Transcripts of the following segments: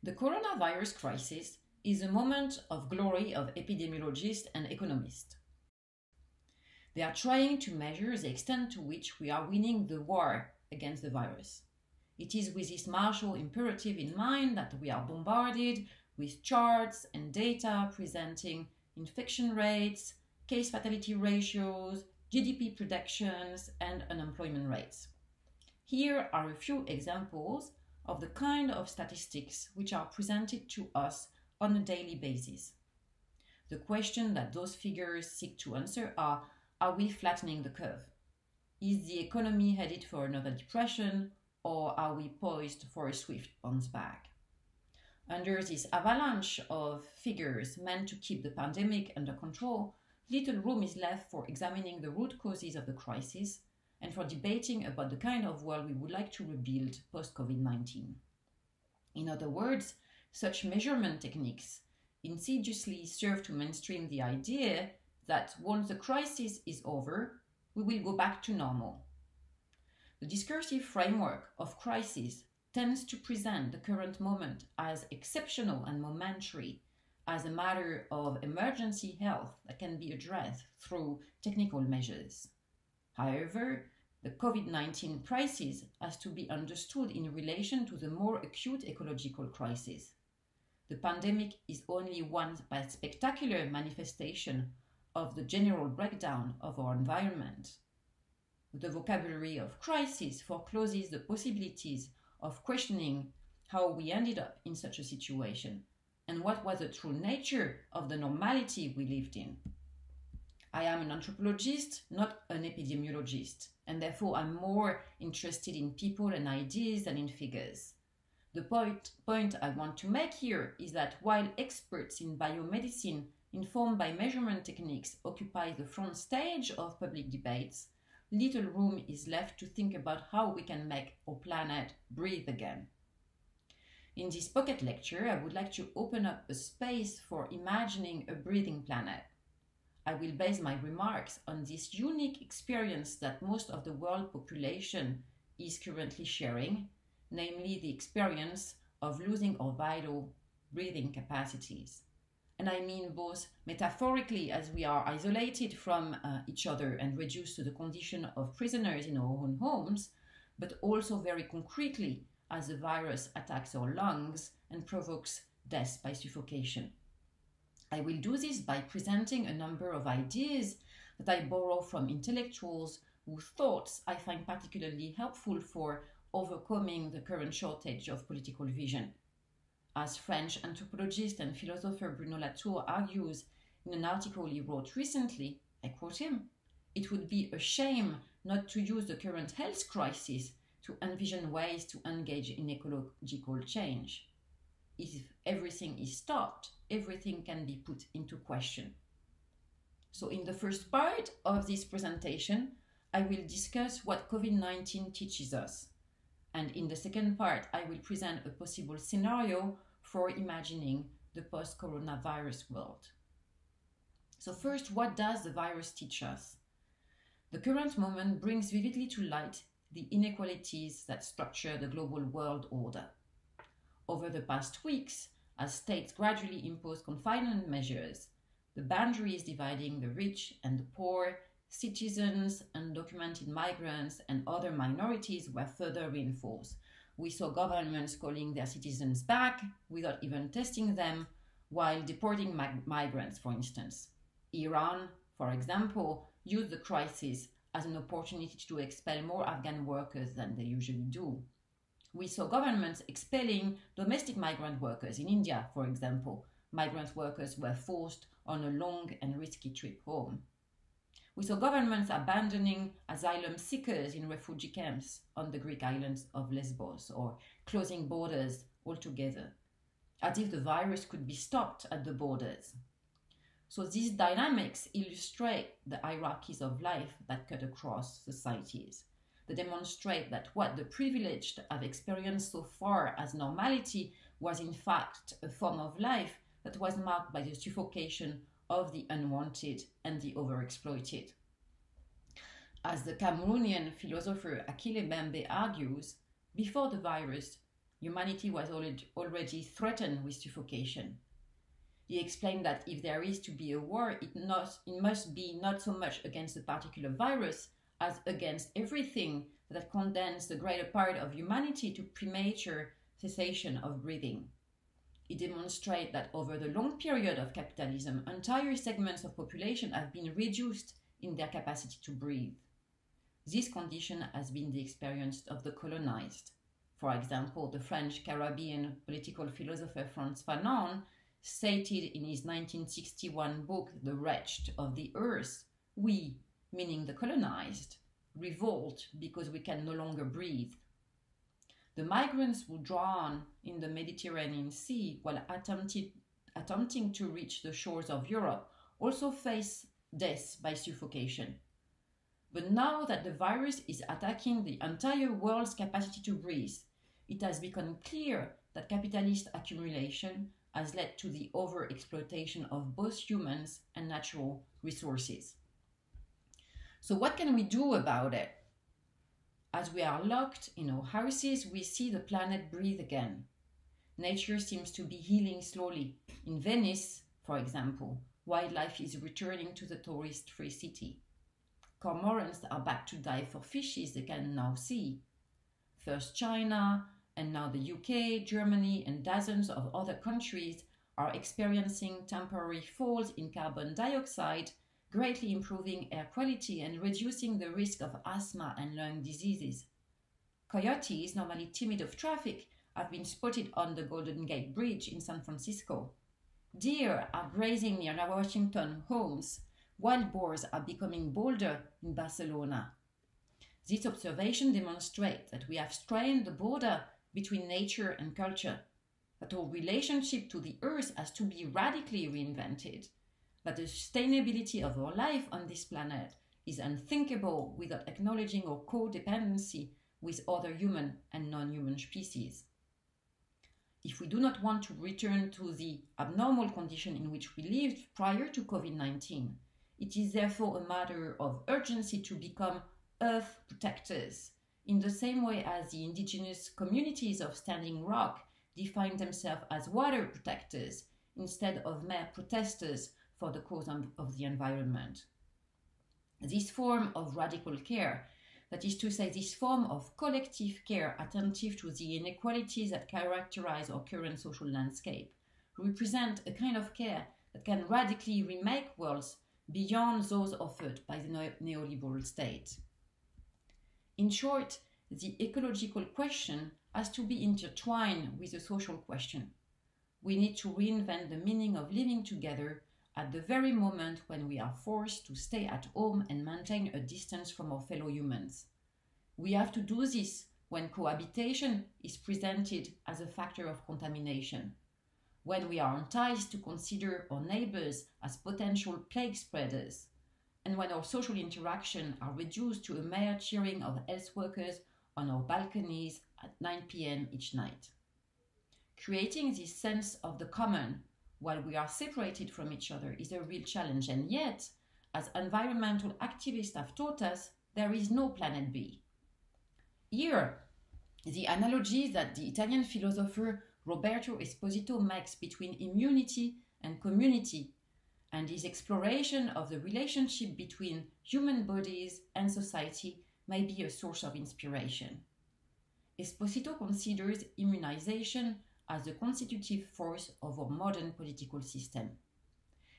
The coronavirus crisis is a moment of glory of epidemiologists and economists. They are trying to measure the extent to which we are winning the war against the virus. It is with this martial imperative in mind that we are bombarded with charts and data presenting infection rates, case fatality ratios, GDP predictions, and unemployment rates. Here are a few examples of the kind of statistics which are presented to us on a daily basis. The question that those figures seek to answer are we flattening the curve? Is the economy headed for another depression, or are we poised for a swift bounce back? Under this avalanche of figures meant to keep the pandemic under control, little room is left for examining the root causes of the crisis and for debating about the kind of world we would like to rebuild post-Covid-19. In other words, such measurement techniques insidiously serve to mainstream the idea that once the crisis is over, we will go back to normal. The discursive framework of crisis tends to present the current moment as exceptional and momentary, as a matter of emergency health that can be addressed through technical measures. However, the COVID-19 crisis has to be understood in relation to the more acute ecological crisis. The pandemic is only one spectacular manifestation of the general breakdown of our environment. The vocabulary of crisis forecloses the possibilities of questioning how we ended up in such a situation and what was the true nature of the normality we lived in. I am an anthropologist, not an epidemiologist, and therefore I'm more interested in people and ideas than in figures. The point I want to make here is that while experts in biomedicine informed by measurement techniques occupy the front stage of public debates, little room is left to think about how we can make our planet breathe again. In this pocket lecture, I would like to open up a space for imagining a breathing planet. I will base my remarks on this unique experience that most of the world population is currently sharing, namely the experience of losing our vital breathing capacities. And I mean both metaphorically, as we are isolated from each other and reduced to the condition of prisoners in our own homes, but also very concretely as the virus attacks our lungs and provokes death by suffocation. I will do this by presenting a number of ideas that I borrow from intellectuals whose thoughts I find particularly helpful for overcoming the current shortage of political vision. As French anthropologist and philosopher Bruno Latour argues in an article he wrote recently, I quote him, "It would be a shame not to use the current health crisis to envision ways to engage in ecological change. If everything is stopped, everything can be put into question." So in the first part of this presentation, I will discuss what COVID-19 teaches us. And in the second part, I will present a possible scenario for imagining the post-coronavirus world. So first, what does the virus teach us? The current moment brings vividly to light the inequalities that structure the global world order. Over the past weeks, as states gradually imposed confinement measures, the boundaries dividing the rich and the poor, citizens, undocumented migrants, and other minorities were further reinforced. We saw governments calling their citizens back without even testing them, while deporting migrants, for instance. Iran, for example, used the crisis as an opportunity to expel more Afghan workers than they usually do. We saw governments expelling domestic migrant workers in India, for example. Migrant workers were forced on a long and risky trip home. We saw governments abandoning asylum seekers in refugee camps on the Greek islands of Lesbos, or closing borders altogether, as if the virus could be stopped at the borders. So these dynamics illustrate the hierarchies of life that cut across societies. They demonstrate that what the privileged have experienced so far as normality was in fact a form of life that was marked by the suffocation of the unwanted and the overexploited. As the Cameroonian philosopher Akile Bembe argues, before the virus, humanity was already threatened with suffocation. He explained that if there is to be a war, it must be not so much against a particular virus as against everything that condemns the greater part of humanity to premature cessation of breathing. He demonstrates that over the long period of capitalism, entire segments of population have been reduced in their capacity to breathe. This condition has been the experience of the colonized. For example, the French Caribbean political philosopher Frantz Fanon stated in his 1961 book, The Wretched of the Earth, we, meaning the colonized, revolt because we can no longer breathe. The migrants who drown in the Mediterranean Sea while attempting to reach the shores of Europe also face death by suffocation. But now that the virus is attacking the entire world's capacity to breathe, it has become clear that capitalist accumulation has led to the overexploitation of both humans and natural resources. So what can we do about it? As we are locked in our houses, we see the planet breathe again. Nature seems to be healing slowly. In Venice, for example, wildlife is returning to the tourist-free city. Cormorants are back to dive for fishes they can now see. First China, and now the UK, Germany, and dozens of other countries are experiencing temporary falls in carbon dioxide, greatly improving air quality and reducing the risk of asthma and lung diseases. Coyotes, normally timid of traffic, have been spotted on the Golden Gate Bridge in San Francisco. Deer are grazing near Washington homes. Wild boars are becoming bolder in Barcelona. This observation demonstrates that we have strained the border between nature and culture, that our relationship to the earth has to be radically reinvented, that the sustainability of our life on this planet is unthinkable without acknowledging our codependency with other human and non-human species. If we do not want to return to the abnormal condition in which we lived prior to COVID-19, it is therefore a matter of urgency to become earth protectors, in the same way as the indigenous communities of Standing Rock define themselves as water protectors instead of mere protesters for the cause of the environment. This form of radical care, that is to say, this form of collective care attentive to the inequalities that characterize our current social landscape, represent a kind of care that can radically remake worlds beyond those offered by the neoliberal state. In short, the ecological question has to be intertwined with the social question. We need to reinvent the meaning of living together at the very moment when we are forced to stay at home and maintain a distance from our fellow humans. We have to do this when cohabitation is presented as a factor of contamination, when we are enticed to consider our neighbors as potential plague spreaders, and when our social interactions are reduced to a mere cheering of health workers on our balconies at 9 p.m. each night. Creating this sense of the common while we are separated from each other is a real challenge, and yet, as environmental activists have taught us, there is no planet B. Here, the analogy that the Italian philosopher Roberto Esposito makes between immunity and community, and his exploration of the relationship between human bodies and society may be a source of inspiration. Esposito considers immunization as the constitutive force of our modern political system.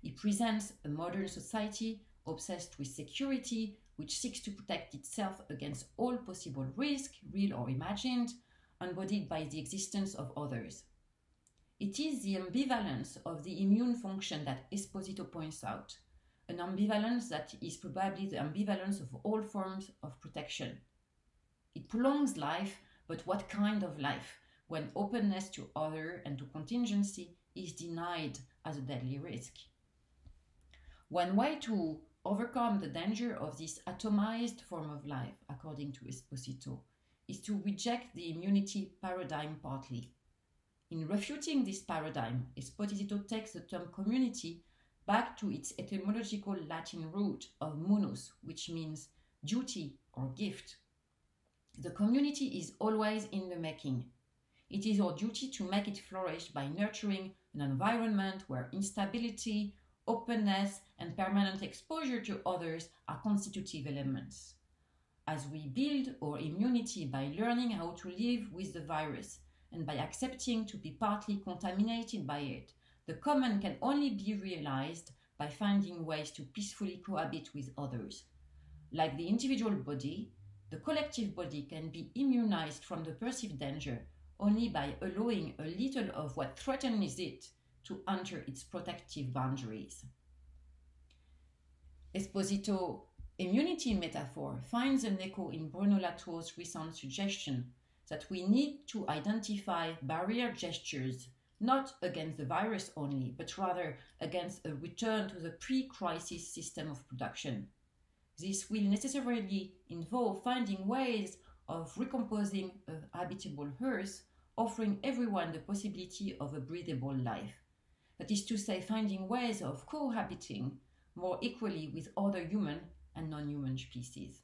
He presents a modern society obsessed with security, which seeks to protect itself against all possible risk, real or imagined, embodied by the existence of others. It is the ambivalence of the immune function that Esposito points out, an ambivalence that is probably the ambivalence of all forms of protection. It prolongs life, but what kind of life, when openness to other and to contingency is denied as a deadly risk? One way to overcome the danger of this atomized form of life, according to Esposito, is to reject the immunity paradigm partly. In refuting this paradigm, Esposito takes the term community back to its etymological Latin root of munus, which means duty or gift. The community is always in the making. it is our duty to make it flourish by nurturing an environment where instability, openness, and permanent exposure to others are constitutive elements. As we build our immunity by learning how to live with the virus and by accepting to be partly contaminated by it, the common can only be realized by finding ways to peacefully cohabit with others. Like the individual body, the collective body can be immunized from the perceived danger only by allowing a little of what threatens it to enter its protective boundaries. Esposito's immunity metaphor finds an echo in Bruno Latour's recent suggestion that we need to identify barrier gestures not against the virus only, but rather against a return to the pre-crisis system of production. This will necessarily involve finding ways of recomposing a habitable Earth, offering everyone the possibility of a breathable life. That is to say, finding ways of cohabiting more equally with other human and non-human species.